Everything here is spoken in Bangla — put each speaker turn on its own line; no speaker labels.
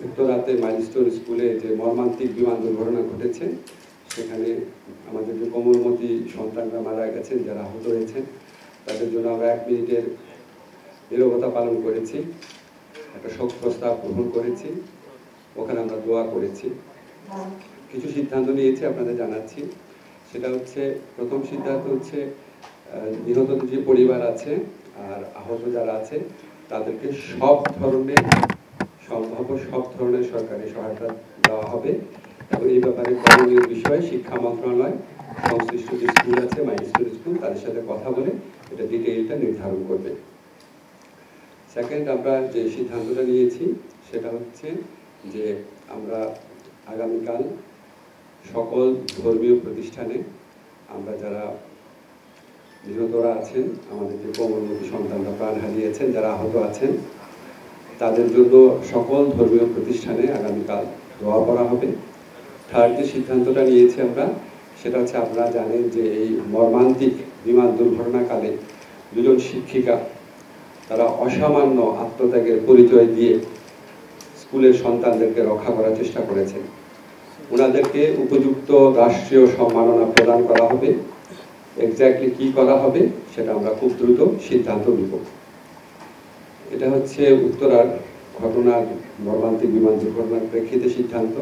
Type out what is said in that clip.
উত্তরাতে মাইলস্টোন স্কুলে যে মর্মান্তিক বিমান দুর্ঘটনা ঘটেছে, সেখানে আমাদের যে কোমলমতি সন্তানরা মারা গেছেন, যারা আহত হয়েছেন, তাদের জন্য আমরা 1 মিনিটের নীরবতা পালন করেছি, একটা শোক প্রস্তাব গ্রহণ করেছি, ওখানে আমরা দোয়া করেছি। কিছু সিদ্ধান্ত নিয়েছি আপনাদের জানাচ্ছি। সেটা হচ্ছে, প্রথম সিদ্ধান্ত হচ্ছে নিহত যে পরিবার আছে আর আহত যারা আছে তাদেরকে সব ধরনের সরকারি সহায়তা দেওয়া হবে, এবং এই ব্যাপারে করণীয় বিষয়ে শিক্ষা মন্ত্রণালয় সংশ্লিষ্ট যে স্কুল আছে, মাইলস্টোন স্কুল, তাদের সাথে কথা বলে এটা ডিটেইলটা নির্ধারণ করবে। সেকেন্ড, আমরা যে সিদ্ধান্তটা নিয়েছি সেটা হচ্ছে যে আমরা আগামীকাল সকল ধর্মীয় প্রতিষ্ঠানে আমরা যারা নিহতরা আছেন, আমাদের যে কোমলমতি সন্তানরা প্রাণ হারিয়েছেন, যারা আহত আছেন, তাদের জন্য সকল ধর্মীয় প্রতিষ্ঠানে আগামীকাল দোয়া করা হবে। থার্ড যে সিদ্ধান্তটা নিয়েছি আমরা, সেটা হচ্ছে, আপনারা জানেন যে এই মর্মান্তিক বিমান দুর্ঘটনাকালে দুজন শিক্ষিকা তারা অসামান্য আত্মত্যাগের পরিচয় দিয়ে স্কুলের সন্তানদেরকে রক্ষা করার চেষ্টা করেছেন। ওনাদেরকে উপযুক্ত রাষ্ট্রীয় সম্মাননা প্রদান করা হবে। এক্স্যাক্টলি কি করা হবে সেটা আমরা খুব দ্রুত সিদ্ধান্ত নিব। এটা হচ্ছে উত্তরার ঘটনার মর্মান্তিক বিমান দুর্ঘটনার প্রেক্ষিতে সিদ্ধান্ত।